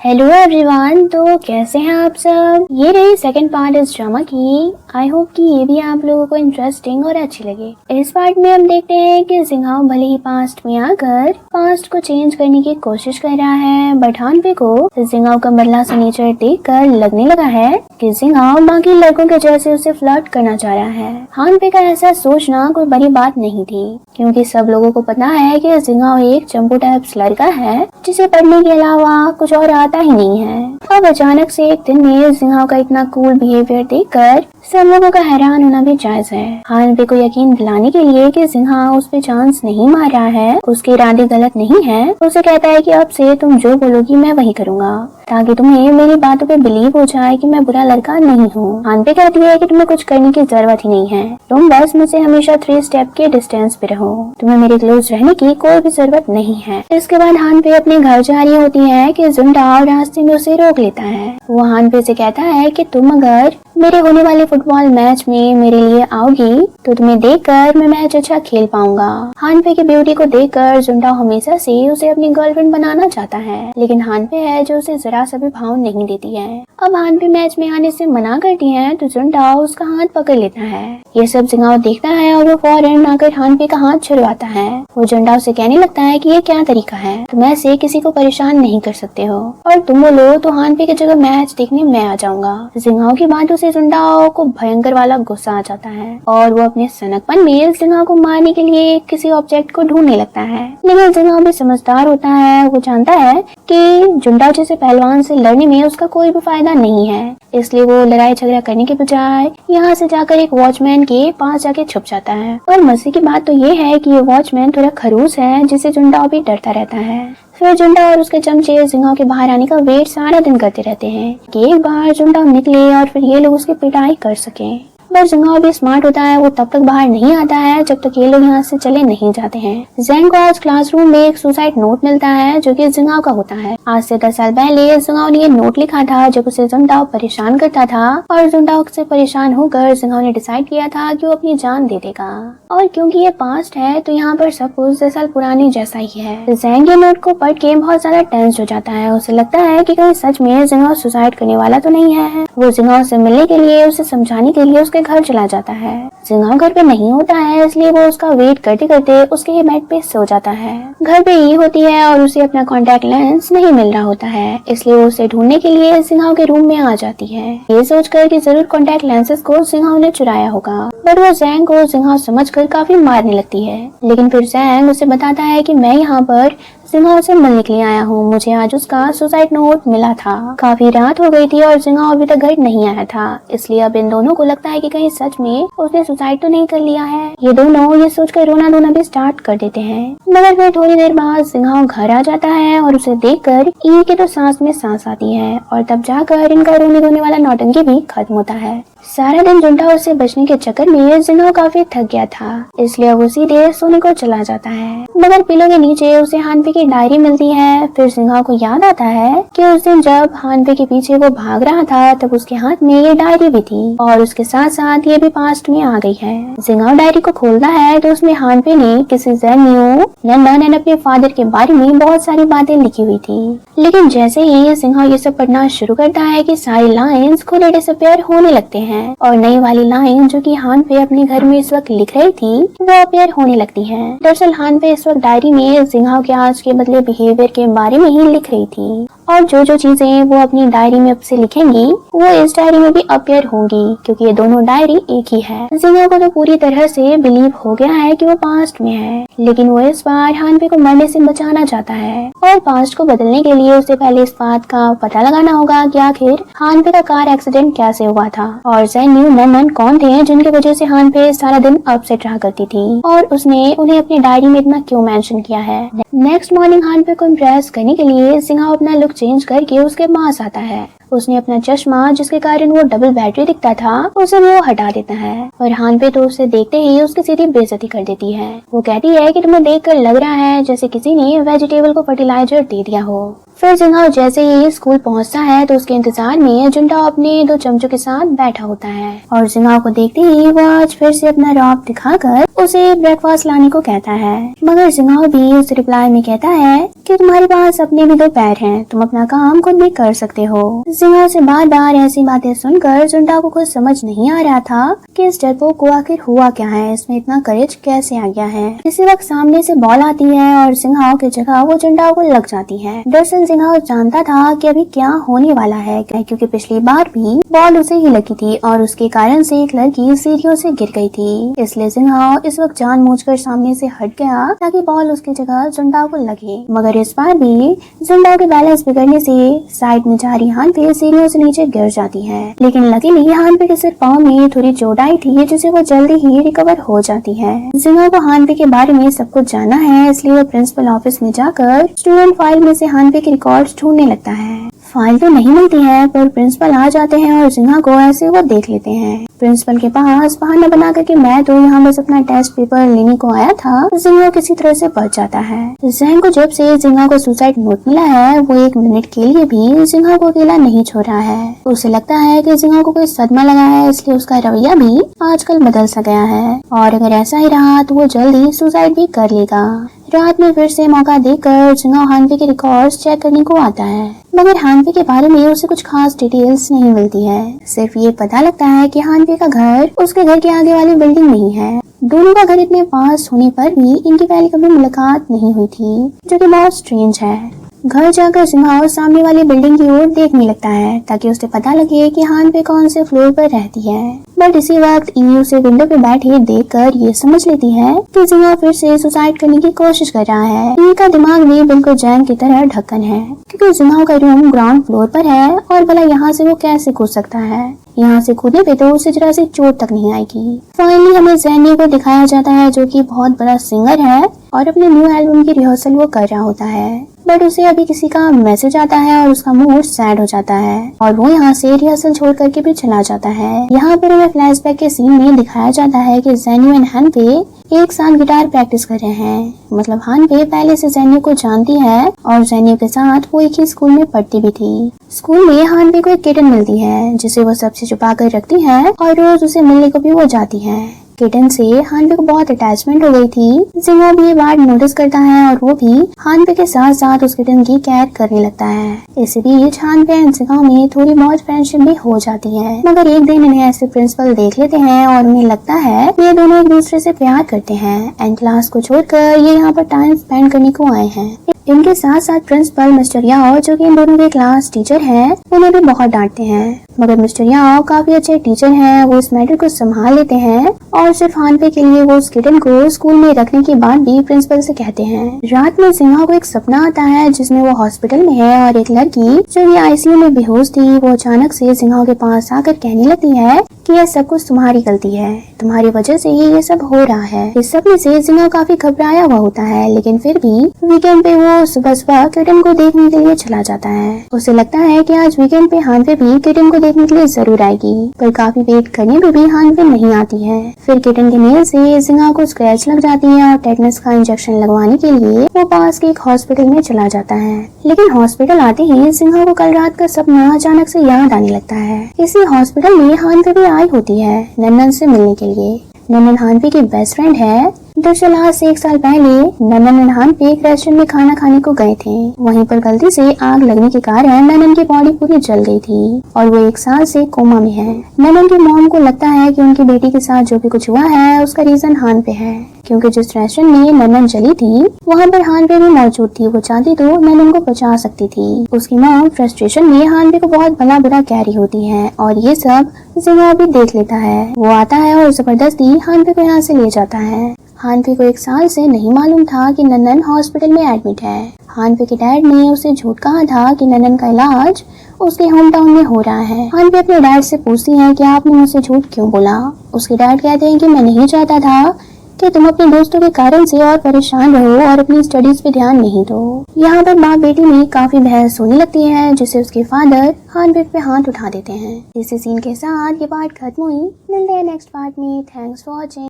Hello everyone. तो कैसे हैं आप सब। ये रही सेकंड पार्ट इस ड्रामा की। आई होप कि ये भी आप लोगों को इंटरेस्टिंग और अच्छी लगे। इस पार्ट में हम देखते हैं कि जिंगाओ भले ही पास्ट में आकर पास्ट को चेंज करने की कोशिश कर रहा है, बट हानपे को जिंगाओ का बदला सा नेचर देखकर लगने लगा है कि जिंगाओ बाकी लड़कों के जैसे उसे फ्लर्ट करना चाह रहा है। हानपे का ऐसा सोचना कोई बड़ी बात नहीं थी, क्योंकि सब लोगों को पता है कि जिंगाओ एक चंपू टाइप्स लड़का है जिसे पढ़ने के अलावा कुछ और आता ही नहीं है। अब अचानक से एक दिन में जिंगाओ का इतना कूल बिहेवियर देखकर सब लोगों का हैरान होना भी जायज है। हानपे को यकीन दिलाने के लिए कि जिंगाओ उस पे चांस नहीं मार रहा है, उसके इरादे गलत नहीं है, उसे कहता है कि अब से तुम जो बोलोगी मैं वही करूँगा, ताकि तुम्हें मेरी बातों पे बिलीव हो जाए कि मैं बुरा लड़का नहीं हूँ। हानपे कहती है कि तुम्हें कुछ करने की जरूरत ही नहीं है, तुम बस मुझसे हमेशा 3 स्टेप के डिस्टेंस पे रहो, तुम्हें मेरे क्लोज रहने की कोई भी जरूरत नहीं है। इसके बाद हानपे अपने घर जा रही होती है कि जुंटाओ रास्ते में उसे रोक लेता है। वो हानपे से कहता है कि तुम अगर मेरे होने वाले फुटबॉल मैच में मेरे लिए आओगी तो तुम्हें देखकर मैं मैच अच्छा खेल पाऊंगा। हानपे की ब्यूटी को देखकर जुंटाओ हमेशा से उसे अपनी गर्लफ्रेंड बनाना चाहता है, लेकिन हानपे है जो उसे जरा सा भी भाव नहीं देती है। अब हानपे मैच में आने से मना करती है तो जुंटाओ उसका हाथ पकड़ लेता है। ये सब जिंगाओ देखता है और वो फौरन आकर हानपे का हाथ छुड़वाता है। वो जुंटाओ से कहने लगता है कि ये क्या तरीका है, तुम ऐसे किसी को परेशान नहीं कर सकते हो, और तुम बोलो तो हानपे की जगह मैच देखने मैं आ जाऊंगा। जिंगाओ की बातों से जुंटाओ को भयंकर वाला गुस्सा आ जाता है और वो अपने सनकपन में जिंगाओ को मारने के लिए किसी ऑब्जेक्ट को ढूंढने लगता है। लेकिन जिंगाओ भी समझदार होता है, वो जानता है कि जुंटाओ जैसे पहलवान से लड़ने में उसका कोई भी फायदा नहीं है, इसलिए वो लड़ाई झगड़ा करने के बजाय यहाँ से जाकर एक वॉचमैन के पास जाके छुप जाता है। और मजे की बात तो ये है कि ये वॉचमैन थोड़ा खड़ूस है, जिससे जुंटाओ भी डरता रहता है। फिर जुंटाओ और उसके चमचे जिंगाओ के बाहर आने का वेट सारा दिन करते रहते हैं कि एक बार जुंटाओ निकले और फिर ये लोग उसकी पिटाई कर सके। पर जिंगाओ भी स्मार्ट होता है, वो तब तक बाहर नहीं आता है जब तक ये लोग यहाँ से चले नहीं जाते हैं। जैंग को आज क्लासरूम में एक सुसाइड नोट मिलता है जो कि जिंगाओ का होता है। आज से 10 साल पहले जिंगाओ ने ये नोट लिखा था जब उसे जुंटाओ परेशान करता था, और जुंटाओ से परेशान होकर जिंगाओ ने डिसाइड किया था कि वो अपनी जान दे देगा। और क्योंकि ये पास्ट है तो यहाँ पर सब कुछ 10 साल पुरानी जैसा ही है। जैंग ये नोट को पढ़ के बहुत ज्यादा टेंस हो जाता है। उसे लगता है कि कहीं सच में जिंगाओ सुसाइड करने वाला तो नहीं है। वो जिंगाओ से मिलने के लिए, उसे समझाने के लिए उसके घर चला जाता है। जिंगाओ घर पे नहीं होता है, इसलिए वो उसका वेट करते करते उसके ही बेड पे सो जाता है। घर पे ये होती है और उसे अपना कॉन्टैक्ट लेंस नहीं मिल रहा होता है, इसलिए वो उसे ढूंढने के लिए जिंगाओ के रूम में आ जाती है, ये सोचकर कि जरूर कॉन्टैक्ट लेंसेज को जिंगाओ ने चुराया होगा। पर वो जैंग को जिंगाओ समझकर काफी मारने लगती है। लेकिन फिर जैंग उसे बताता है कि मैं यहाँ पर जिंगाओ से मिलने के लिए आया हूँ, मुझे आज उसका सुसाइड नोट मिला था। काफी रात हो गई थी और जिंगाओ अभी तक घर नहीं आया था, इसलिए अब इन दोनों को लगता है कि कहीं सच में उसने सुसाइड तो नहीं कर लिया है। ये दोनों ये सोचकर रोना धोना भी स्टार्ट कर देते हैं। मगर फिर थोड़ी देर बाद जिंगाओ घर आ जाता है और उसे देखकर ई के तो सांस में सांस आती है, और तब जाकर इनका रोने धोने वाला नौटंकी भी खत्म होता है। सारा दिन जुंटाओ से बचने के चक्कर में जिंगाओ काफी थक गया था, इसलिए वो सीधे सोने को चला जाता है। मगर पिलो के नीचे उसे हानपे की डायरी मिलती है। फिर जिंगाओ को याद आता है कि उस दिन जब हानपे के पीछे वो भाग रहा था तब उसके हाथ में ये डायरी भी थी, और उसके साथ साथ ये भी पास्ट में आ गई है। जिंगाओ डायरी को खोलता है तो उसमें हानपे ने किसी ज़ेन्यू लंदन एंड अपने फादर के बारे में बहुत सारी बातें लिखी हुई थी। लेकिन जैसे ही जिंगाओ ये सब पढ़ना शुरू करता है कि सारी लाइन्स खुद डिसअपीयर होने लगते हैं, और नई वाली लाइन जो कि हानपे अपने घर में इस वक्त लिख रही थी वो अपीयर होने लगती है। दरअसल हानपे इस वक्त डायरी में जिंगाओ के आज के बदले बिहेवियर के बारे में ही लिख रही थी, और जो जो चीजें वो अपनी डायरी में अब से लिखेंगी वो इस डायरी में भी अपीयर होंगी, क्योंकि ये दोनों डायरी एक ही है। जिंगाओ को तो पूरी तरह से बिलीव हो गया है कि वो पास्ट में है, लेकिन वो इस बार हानपे को मरने से बचाना चाहता है, और पास्ट को बदलने के लिए उसे पहले इस बात का पता लगाना होगा कि आखिर हानपे का कार एक्सीडेंट कैसे हुआ था, और ज़ेन्यू नंदन कौन थे जिनकी वजह से हानपे सारा दिन अपसेट रहा करती थी, और उसने उन्हें अपनी डायरी में इतना क्यों मेंशन किया है। नेक्स्ट मॉर्निंग हानपे को इम्प्रेस करने के लिए जिंगाओ अपना लुक चेंज करके उसके पास आता है। उसने अपना चश्मा, जिसके कारण वो डबल बैटरी दिखता था, उसे वो हटा देता है, और हानपे तो उसे देखते ही उसकी सीधी बेइज्जती कर देती है। वो कहती है कि तुम्हें देखकर लग रहा है जैसे किसी ने वेजिटेबल को फर्टिलाइजर दे दिया हो। फिर जिंगहाओ जैसे ही स्कूल पहुंचता है तो उसके इंतजार में जुनटाओ अपने 2 चमचों के साथ बैठा होता है और जिंगहाओ को देखते ही वो आज फिर से अपना रौब दिखाकर उसे ब्रेकफास्ट लाने को कहता है। मगर जिंगहाओ भी उस रिप्लाई में कहता है कि तुम्हारे पास अपने भी 2 पैर हैं, तुम अपना काम खुद भी कर सकते हो। जिंगहाओ से बार बार ऐसी बातें सुनकर जुनटाओ को कुछ समझ नहीं आ रहा था कि इस डरपोक को आखिर हुआ क्या है, इसमें इतना करेज कैसे आ गया है। इसी वक्त सामने से बॉल आती है और जिंगहाओ की जगह वो जुनटाओ को लग जाती है। दरअसल जिंगहाओ जानता था कि अभी क्या होने वाला है, क्योंकि पिछली बार भी बॉल उसे ही लगी थी और उसके कारण से एक लड़की सीढ़ियों से गिर गई थी। इसलिए जिंगहाओ इस वक्त जानबूझकर सामने से हट गया ताकि बॉल उसकी जगह जुनटाओ को लगे। मगर इस बार भी जुनटाओ के बैलेंस बिगड़ने से साइड में जा रही हानपे सीढ़ियों से नीचे गिर जाती है। लेकिन लकीली हानपे के सिर पाँव में थोड़ी चोट आई थी जिससे वो जल्दी ही रिकवर हो जाती है। जिंगहाओ को हानपे के बारे में सब कुछ जानना है, इसलिए वो प्रिंसिपल ऑफिस में जाकर स्टूडेंट फाइल में से हानपे के रिकॉर्ड्स ढूंढने लगता है। फाइल तो नहीं मिलती है पर प्रिंसिपल आ जाते हैं और जिंगहाओ को ऐसे वो देख लेते हैं। प्रिंसिपल के पास बहाना बना करके मैं तो यहाँ बस अपना टेस्ट पेपर लेने को आया था, जिंगहाओ किसी तरह से बच जाता है। जैन को जब से जिंगहाओ को सुसाइड नोट मिला है वो 1 मिनट के लिए भी जिंगहाओ को अकेला नहीं छोड़ रहा है। उसे लगता है कि जिंगहाओ को कोई सदमा लगा है, इसलिए उसका रवैया भी आजकल बदल सा गया है और अगर ऐसा ही रहा तो वो जल्दी सुसाइड भी कर लेगा। रात में फिर से मौका देकर जिंगहाओ हानपे के रिकॉर्ड्स चेक करने को आता है, मगर हानपे के बारे में उसे कुछ खास डिटेल्स नहीं मिलती है। सिर्फ ये पता लगता है कि हानपे का घर उसके घर के आगे वाली बिल्डिंग में ही है। दोनों का घर इतने पास होने पर भी इनकी पहले कभी मुलाकात नहीं हुई थी, जो कि बहुत स्ट्रेंज है। घर जाकर जिंगहाओ सामने वाली बिल्डिंग की ओर देखने लगता है ताकि उसे पता लगे कि हानपे कौन से फ्लोर पर रहती है। बट इसी वक्त ई उसे विंडो पे बैठे देखकर ये समझ लेती है कि जिंगहाओ फिर से सुसाइड करने की कोशिश कर रहा है। ई का दिमाग भी बिल्कुल जैन की तरह ढक्कन है, क्योंकि जिंगहाओ का रूम ग्राउंड फ्लोर पर है और भला यहाँ से वो कैसे कूद सकता है। यहाँ से कूदने पे तो उसे जरा सी चोट तक नहीं आएगी। फाइनली हमें जैनी को दिखाया जाता है जो कि बहुत बड़ा सिंगर है और अपने न्यू एल्बम की रिहर्सल वो कर रहा होता है। बट उसे अभी किसी का मैसेज आता है और उसका मूड सैड हो जाता है और वो यहाँ से रिहर्सल छोड़ करके भी चला जाता है। यहाँ पर हमें फ्लैशबैक के सीन में दिखाया जाता है कि जैनी और हानपे एक साथ गिटार प्रैक्टिस कर रहे हैं। मतलब हानपे पहले से जैनी को जानती है और जैनी के साथ वो एक ही स्कूल में पढ़ती भी थी। स्कूल में हानपे को एक किटन मिलती है जिसे वो सबसे छुपा कर रखती है और रोज उसे मिलने को भी वो जाती है। किटन से हानपे को बहुत अटैचमेंट हो गई थी। जिंगहाओ भी ये बात नोटिस करता है और वो भी हानपे के साथ साथ उस किटन की केयर करने लगता है। इस बीच हानपे और जिंगहाओ में थोड़ी बहुत फ्रेंडशिप भी हो जाती है, मगर एक दिन इन्हें ऐसे प्रिंसिपल देख लेते हैं और उन्हें लगता है कि ये दोनों एक दूसरे से प्यार करते हैं एंड क्लास को छोड़कर ये यहाँ पर टाइम स्पेंड करने को आए हैं। इनके साथ साथ प्रिंसिपल मिस्टर याओ जो कि इन दोनों के क्लास टीचर हैं, उन्हें भी बहुत डांटते हैं। मगर मिस्टर याओ काफी अच्छे टीचर हैं, वो इस मैटर को संभाल लेते हैं और सिर्फ हानपे के लिए वो उस किटन को स्कूल में रखने की बात भी प्रिंसिपल से कहते हैं। रात में जिंगहाओ को एक सपना आता है जिसमें वो हॉस्पिटल में है और एक लड़की जो ये आईसीयू में बेहोश थी वो अचानक से जिंगहाओ के पास आकर कहने लगती है कि यह सब कुछ तुम्हारी गलती है, तुम्हारी वजह से ही ये सब हो रहा है। इस सपने से जिंगहाओ काफी घबराया हुआ होता है, लेकिन फिर भी वीकेंड पे वो सुबह सुबह किटन को देखने के लिए चला जाता है। उसे लगता है कि आज वीकेंड पे हानपे भी किटन को देखने के लिए जरूर आएगी, पर काफी वेट करने पे भी हानपे नहीं आती है। फिर किटन के नेल से जिंगहाओ को स्क्रैच लग जाती है और टेटनस का इंजेक्शन लगवाने के लिए वो पास के एक हॉस्पिटल में चला जाता है। लेकिन हॉस्पिटल आते ही जिंगहाओ को कल रात का सपना अचानक से याद आने लगता है। इसी हॉस्पिटल में हानपे भी आई होती है नन्नन से मिलने के लिए। नन्नन हानपे की बेस्ट फ्रेंड है। दरअसल आज से 1 साल पहले नन्नन और हानपे एक रेस्टोरेंट में खाना खाने को गए थे। वहीं पर गलती से आग लगने के कारण नन्नन की बॉडी पूरी जल गई थी और वो 1 साल से कोमा में है। नन्नन की मॉम को लगता है कि उनकी बेटी के साथ जो भी कुछ हुआ है उसका रीजन हानपे है, क्योंकि जिस रेस्टोरेंट में नन्नन चली थी वहाँ पर हानपे भी मौजूद थी। वो चाहती तो नन्नन को बचा सकती थी। उसकी मॉम फ्रस्ट्रेशन में हानपे को बहुत भला बुरा कह रही होती है और ये सब जिंगहाओ भी देख लेता है। वो आता है और जबरदस्ती हानपे को यहाँ से ले जाता है। हानपे को 1 साल से नहीं मालूम था कि नन्नन हॉस्पिटल में एडमिट है। हानपे के डैड ने उसे झूठ कहा था कि नन्नन का इलाज उसके होम टाउन में हो रहा है। हानपे अपने डैड से पूछती है कि आपने मुझसे झूठ क्यों बोला। उसके डैड कहते हैं कि मैं नहीं चाहता था कि तुम अपने दोस्तों के कारण से और परेशान रहो और अपनी स्टडीज पे ध्यान नहीं दो। यहाँ पर बाप बेटी में काफी बहस होने लगती है जिससे उसके फादर हानपे पे हाथ उठा देते हैं। इसी सीन के साथ ये पार्ट खत्म हुई। मिलते हैं नेक्स्ट पार्ट में। Thanks for watching.